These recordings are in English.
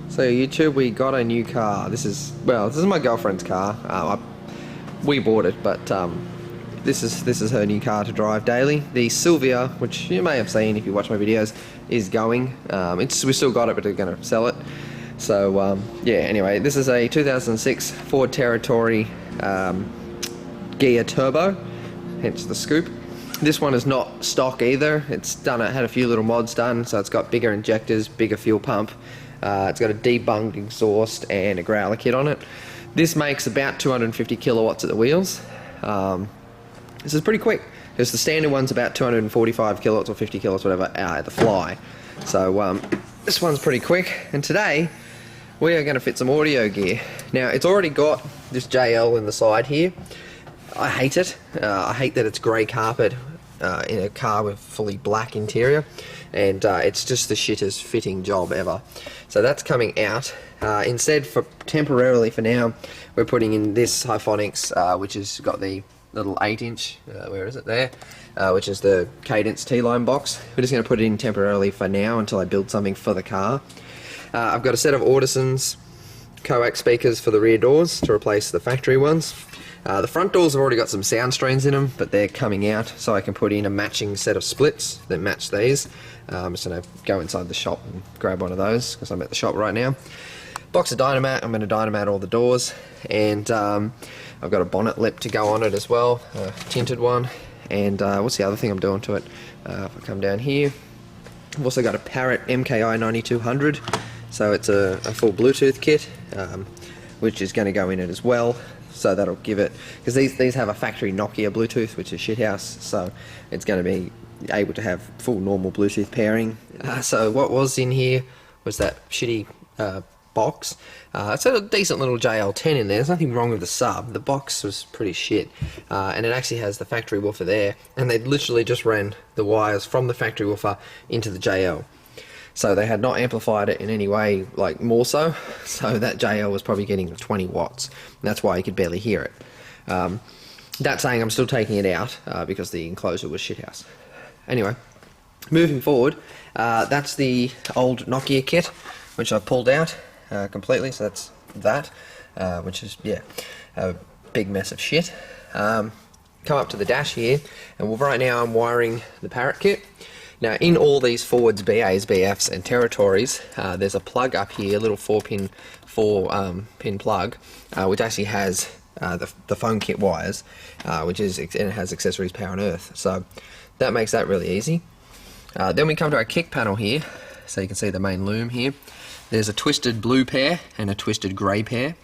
So YouTube, we got a new car. This is my girlfriend's car. We bought it, but this is her new car to drive daily. The Sylvia, which you may have seen if you watch my videos, is going. We still got it, but we're going to sell it. So yeah. Anyway, this is a 2006 Ford Territory gear turbo, hence the scoop. This one is not stock either. It had a few little mods done, so it's got bigger injectors, bigger fuel pump. It's got a debunged exhaust and a growler kit on it. This makes about 250 kilowatts at the wheels. This is pretty quick, because the standard one's about 245 kilowatts or 50 kilowatts, whatever, at the fly. So this one's pretty quick, and today we are going to fit some audio gear. Now, it's already got this JL in the side here. I hate it. I hate that it's grey carpet in a car with fully black interior, and it's just the shittest fitting job ever. So that's coming out. Instead, temporarily for now, we're putting in this Hyphonics, which has got the little 8-inch, where is it there, which is the Cadence T-line box. We're just going to put it in temporarily for now until I build something for the car. I've got a set of Audison's coax speakers for the rear doors to replace the factory ones. The front doors have already got some sound strains in them, but they're coming out, so I can put in a matching set of splits that match these. I'm just going to go inside the shop and grab one of those, because I'm at the shop right now. Box of Dynamat, I'm going to Dynamat all the doors, and I've got a bonnet lip to go on it as well, a tinted one. And what's the other thing I'm doing to it? If I come down here, I've also got a Parrot MKI 9200, so it's a full Bluetooth kit, which is going to go in it as well. So that'll give it, because these have a factory Nokia Bluetooth, which is shithouse, so it's going to be able to have full normal Bluetooth pairing. So what was in here was that shitty box. It's a decent little JL10 in there. There's nothing wrong with the sub. The box was pretty shit, and it actually has the factory woofer there, and they literally just ran the wires from the factory woofer into the JL. So they had not amplified it in any way, like more so that JL was probably getting 20 watts. And that's why you could barely hear it. That saying, I'm still taking it out because the enclosure was shithouse. Anyway, moving forward, that's the old Nokia kit, which I pulled out completely. So that's that, which is, yeah, a big mess of shit. Come up to the dash here, and right now I'm wiring the Parrot kit. Now, in all these Fords, BAs, BFs, and Territories, there's a plug up here, a little 4-pin plug, which actually has the phone kit wires, and it has accessories, power, and earth. So that makes that really easy. Then we come to our kick panel here, so you can see the main loom here. There's a twisted blue pair and a twisted grey pair.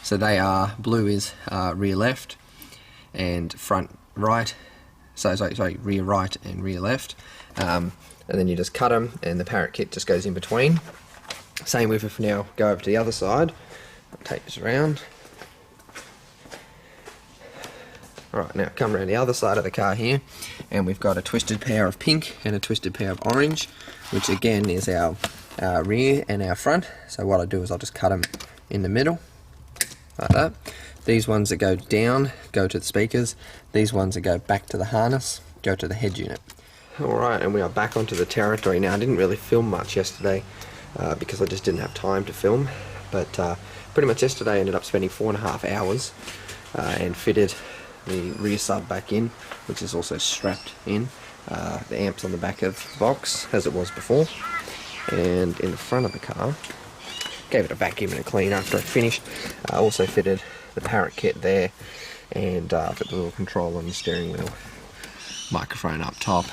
So they are, blue is rear left and front right. Sorry, rear right and rear left. And then you just cut them, and the Parrot kit just goes in between. Same with if we now go over to the other side. I'll take this around. Alright, now come around the other side of the car here, and we've got a twisted pair of pink and a twisted pair of orange, which again is our rear and our front. So what I do is I'll just cut them in the middle, like that. These ones that go down go to the speakers. These ones that go back to the harness go to the head unit. Alright, and we are back onto the Territory now. I didn't really film much yesterday because I just didn't have time to film, but pretty much yesterday I ended up spending 4.5 hours and fitted the rear sub back in, which is also strapped in. The amp's on the back of the box as it was before, and in the front of the car, gave it a vacuum and a clean after I finished. I also fitted the Parrot kit there, and put the little control on the steering wheel, microphone up top.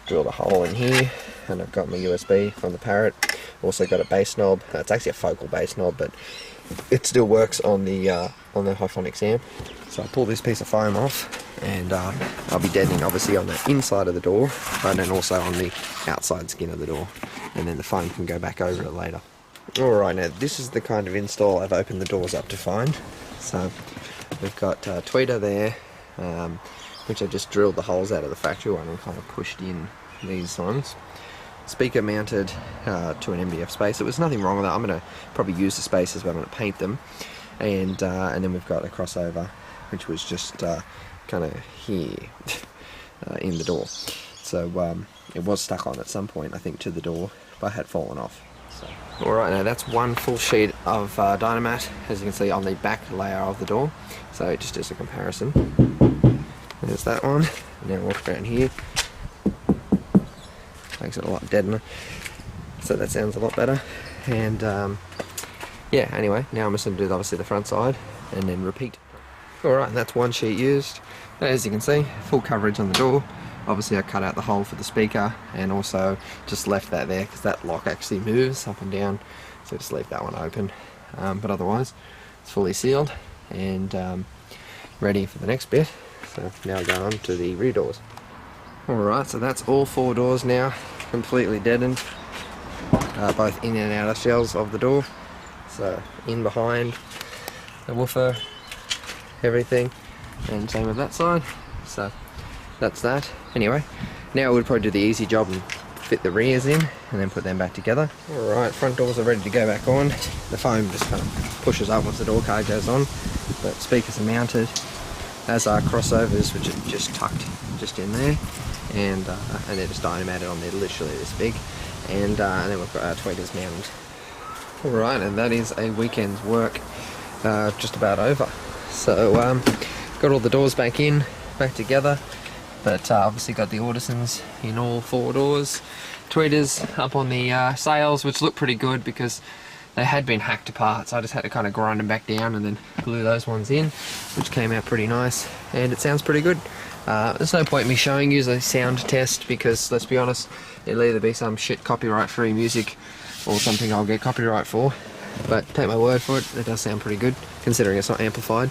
Drilled a hole in here, and I've got my USB from the Parrot. Also got a bass knob. It's actually a focal bass knob, but it still works on the Hyphonics amp. So I'll pull this piece of foam off, and I'll be deadening obviously on the inside of the door, but then also on the outside skin of the door, and then the foam can go back over it later. Alright, now this is the kind of install I've opened the doors up to find. So we've got tweeter there, which I just drilled the holes out of the factory one and kind of pushed in these ones. Speaker mounted to an MDF space. There was nothing wrong with that. I'm going to probably use the spaces, but I'm going to paint them. And then we've got a crossover, which was just kind of here in the door. So it was stuck on at some point, I think, to the door, but had fallen off. So, alright, now that's one full sheet of Dynamat, as you can see on the back layer of the door. So just as a comparison, there's that one. Now walk around here, makes it a lot deadener, so that sounds a lot better. And yeah, anyway, now I'm just going to do obviously the front side and then repeat. Alright, and that's one sheet used. As you can see, full coverage on the door. Obviously I cut out the hole for the speaker and also just left that there because that lock actually moves up and down, so just leave that one open. But otherwise it's fully sealed and ready for the next bit. So now go on to the rear doors. Alright, so that's all 4 doors now completely deadened, both in and outer shells of the door. So in, behind, the woofer, everything, and same with that side. So that's that. Anyway, now we'll probably do the easy job and fit the rears in and then put them back together. Alright, front doors are ready to go back on. The foam just kind of pushes up once the door card goes on, but speakers are mounted, as are crossovers, which are just tucked just in there, and they're just dynamated on there, literally this big, and then we've got our tweeters mounted. Alright, and that is a weekend's work just about over. So got all the doors back together, but obviously got the Audisons in all 4 doors. Tweeters up on the sails, which look pretty good because they had been hacked apart, so I just had to kind of grind them back down and then glue those ones in, which came out pretty nice, and it sounds pretty good. There's no point in me showing you the sound test because, let's be honest, it'll either be some shit copyright-free music or something I'll get copyright for, but take my word for it, it does sound pretty good considering it's not amplified.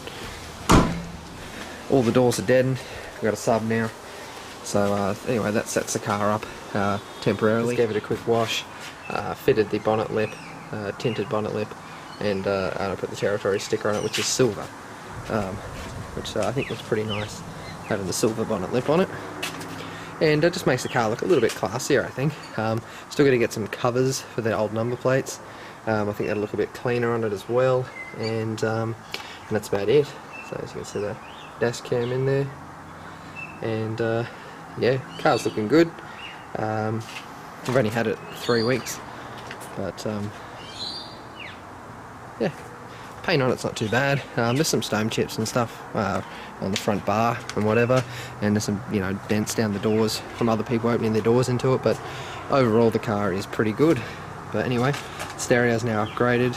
All the doors are deadened. We've got a sub now, so anyway, that sets the car up temporarily. Just gave it a quick wash, fitted the bonnet lip, tinted bonnet lip, and I put the territory sticker on it, which is silver, which I think looks pretty nice, having the silver bonnet lip on it. And it just makes the car look a little bit classier, I think. Still got to get some covers for the old number plates. I think that'll look a bit cleaner on it as well, and that's about it. So as you can see, the dash cam in there, and yeah, car's looking good. I've only had it 3 weeks, but yeah, paint on it's not too bad. There's some stone chips and stuff on the front bar and whatever, and there's some, you know, dents down the doors from other people opening their doors into it, but overall the car is pretty good. But anyway, stereo's now upgraded.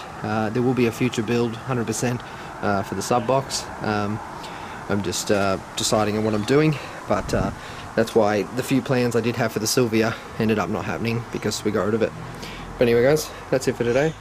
There will be a future build 100% for the sub box. I'm just deciding on what I'm doing, but that's why the few plans I did have for the Sylvia ended up not happening because we got rid of it. But anyway guys, that's it for today.